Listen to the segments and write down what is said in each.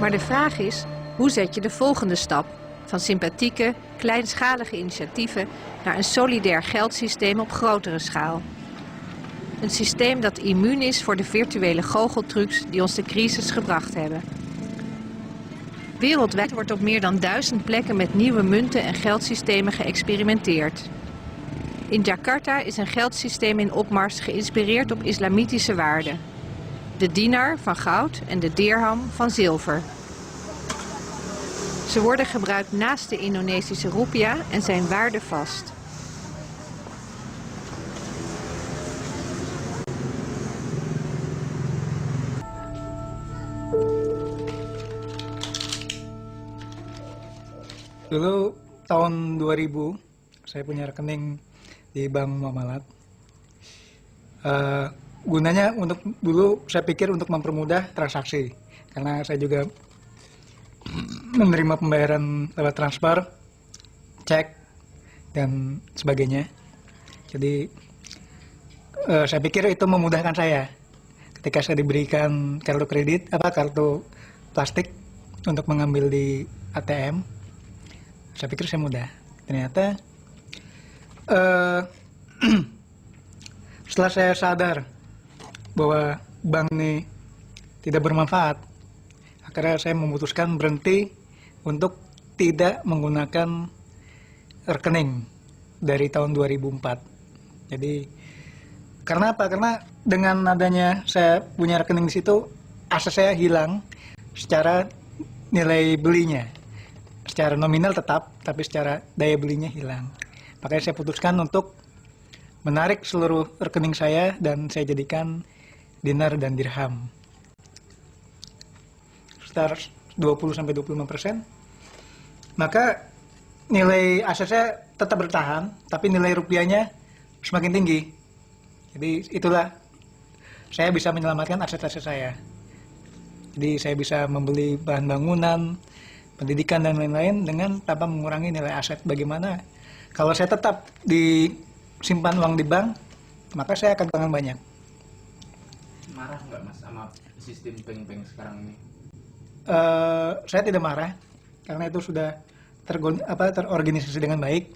Maar de vraag is, hoe zet je de volgende stap van sympathieke, kleinschalige initiatieven naar een solidair geldsysteem op grotere schaal? Een systeem dat immuun is voor de virtuele goocheltrucs die ons de crisis gebracht hebben. Wereldwijd wordt op meer dan 1000 plekken met nieuwe munten en geldsystemen geëxperimenteerd. In Jakarta is een geldsysteem in opmars geïnspireerd op islamitische waarden. De dinar van goud en de dirham van zilver. Ze worden gebruikt naast de Indonesische roepia en zijn waardevast. Dulu tahun 2000 saya punya rekening di Bank Muamalat. Gunanya dulu saya pikir untuk mempermudah transaksi, karena saya juga menerima pembayaran lewat transfer, cek dan sebagainya. Jadi saya pikir itu memudahkan saya ketika saya diberikan kartu plastik untuk mengambil di ATM. Saya pikir saya mudah. Ternyata setelah saya sadar bahwa bank ini tidak bermanfaat, akhirnya saya memutuskan berhenti untuk tidak menggunakan rekening dari tahun 2004. Jadi karena apa? Karena dengan adanya saya punya rekening di situ, aset saya hilang secara nilai belinya. Secara nominal tetap, tapi secara daya belinya hilang. Makanya saya putuskan untuk menarik seluruh rekening saya dan saya jadikan dinar dan dirham. Sekitar 20-25%. Maka nilai aset saya tetap bertahan, tapi nilai rupiahnya semakin tinggi. Jadi itulah saya bisa menyelamatkan aset-aset saya. Jadi saya bisa membeli bahan bangunan, pendidikan dan lain-lain dengan tanpa mengurangi nilai aset. Bagaimana kalau saya tetap disimpan uang di bank, maka saya akan kehilangan banyak. Marah nggak Mas sama sistem bank-bank sekarang ini? Saya tidak marah karena itu sudah terorganisasi dengan baik.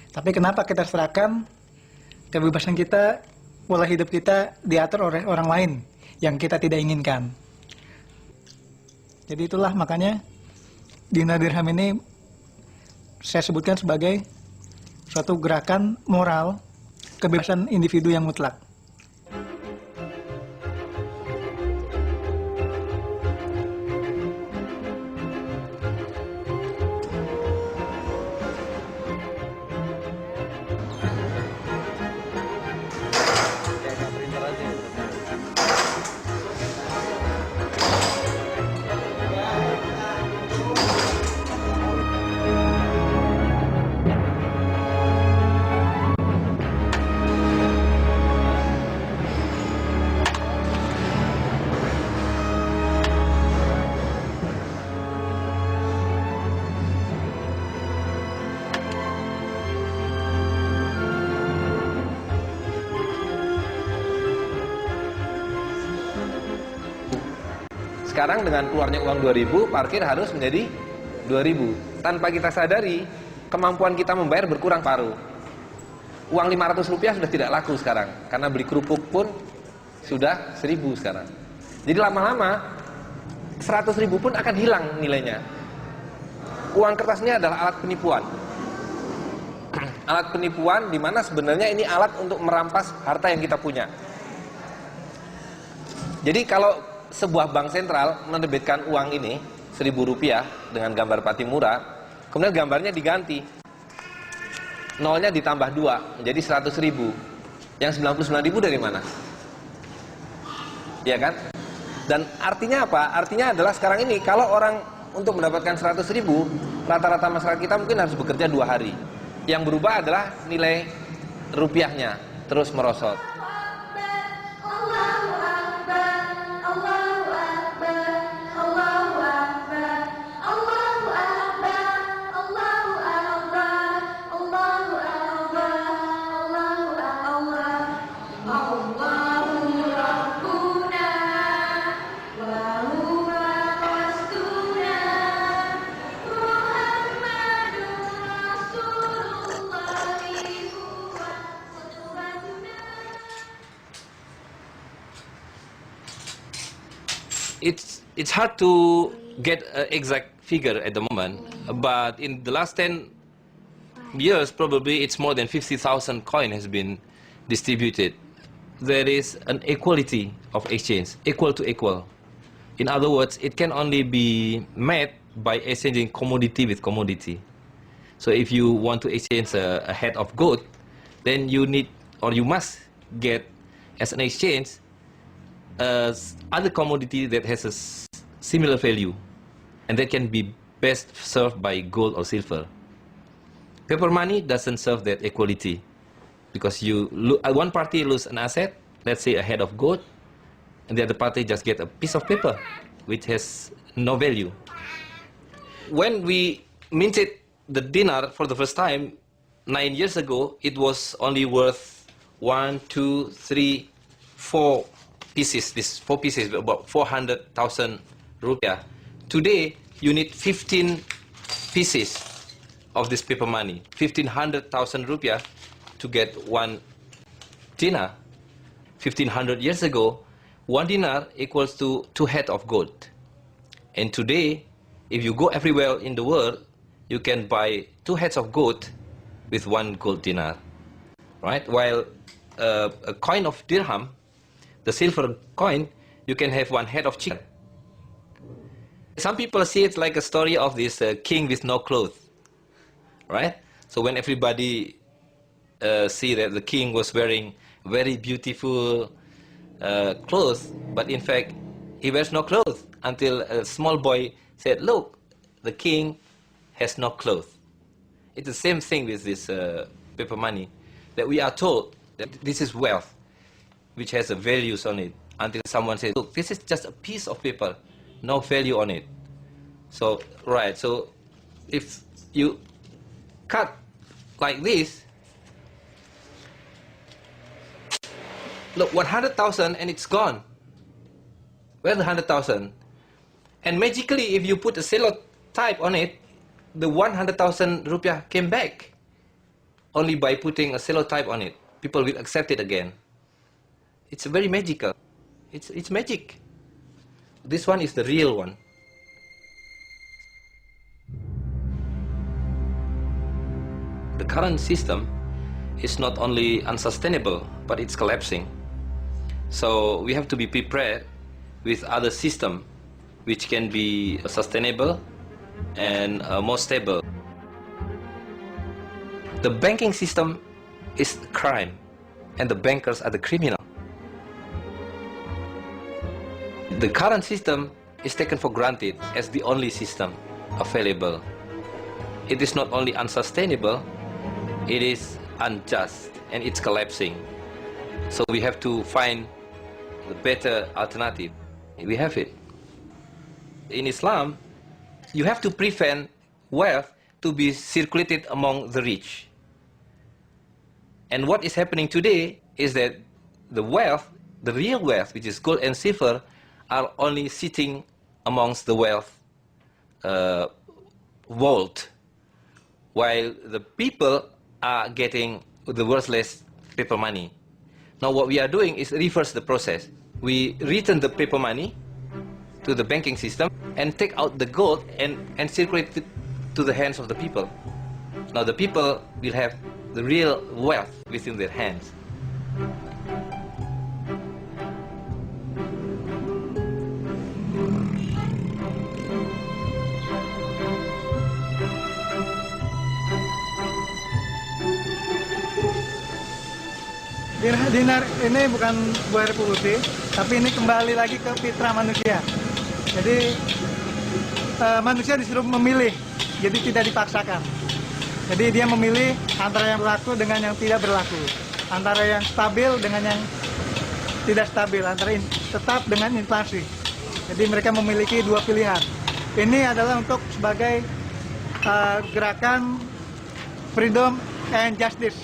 Tapi kenapa kita serahkan kebebasan kita, pola hidup kita diatur oleh orang lain yang kita tidak inginkan? Jadi itulah makanya dinar dirham ini saya sebutkan sebagai suatu gerakan moral kebebasan individu yang mutlak. Sekarang dengan keluarnya uang 2000, parkir harus menjadi 2000. Tanpa kita sadari, kemampuan kita membayar berkurang paruh. Uang 500 rupiah sudah tidak laku sekarang, karena beli kerupuk pun sudah 1000 sekarang. Jadi lama-lama 100.000 pun akan hilang nilainya. Uang kertas ini adalah alat penipuan. Alat penipuan di mana sebenarnya ini alat untuk merampas harta yang kita punya. Jadi kalau sebuah bank sentral menerbitkan uang ini 1.000 rupiah dengan gambar Patimura, kemudian gambarnya diganti, nolnya ditambah 2 menjadi 100.000. Yang 99.000 dari mana? Ya kan? Dan artinya apa? Artinya adalah sekarang ini kalau orang untuk mendapatkan 100.000, rata-rata masyarakat kita mungkin harus bekerja 2 hari. Yang berubah adalah nilai rupiahnya terus merosot. it's hard to get an exact figure at the moment, but in the last 10 years, probably it's more than 50,000 coin has been distributed. There is an equality of exchange, equal to equal. In other words, it can only be met by exchanging commodity with commodity. So if you want to exchange a head of goat, then you need or you must get as an exchange other commodity that has a similar value, and that can be best served by gold or silver. Paper money doesn't serve that equality, because one party lose an asset, let's say a head of gold, and the other party just get a piece of paper which has no value. When we minted the dinar for the first time 9 years ago, it was only worth 1, 2, 3, 4 pieces. These 4 pieces, about 400,000 rupiah. Today, you need 15 pieces of this paper money, 1,500,000 rupiah to get 1 dinar. 1,500 years ago, 1 dinar equals to 2 head of gold. And today, if you go everywhere in the world, you can buy 2 heads of gold with 1 gold dinar, right? While a coin of dirham, the silver coin, you can have 1 head of chicken. Some people see it like a story of this king with no clothes, right? So when everybody see that the king was wearing very beautiful clothes, but in fact he wears no clothes, until a small boy said, "Look, the king has no clothes." It's the same thing with this paper money, that we are told that this is wealth, which has a values on it, until someone says, "Look, this is just a piece of paper, no value on it." So, right, so if you cut like this, look, 100,000 and it's gone. Where's the 100,000? And magically, if you put a cello type on it, the 100,000 rupiah came back. Only by putting a cello type on it, people will accept it again. It's very magical. It's magic. This one is the real one. The current system is not only unsustainable, but it's collapsing. So we have to be prepared with other system which can be sustainable and more stable. The banking system is crime, and the bankers are the criminal. The current system is taken for granted as the only system available. It is not only unsustainable, it is unjust, and it's collapsing. So we have to find the better alternative. We have it. In Islam, you have to prevent wealth to be circulated among the rich. And what is happening today is that the wealth, the real wealth, which is gold and silver, are only sitting amongst the wealth vault, while the people are getting the worthless paper money. Now what we are doing is reverse the process. We return the paper money to the banking system and take out the gold and circulate it to the hands of the people. Now the people will have the real wealth within their hands. Dinar ini bukan buah revolusi, tapi ini kembali lagi ke fitrah manusia. Jadi manusia disuruh memilih, jadi tidak dipaksakan. Jadi dia memilih antara yang berlaku dengan yang tidak berlaku, antara yang stabil dengan yang tidak stabil, antara tetap dengan inflasi. Jadi mereka memiliki 2 pilihan. Ini adalah untuk sebagai gerakan freedom and justice.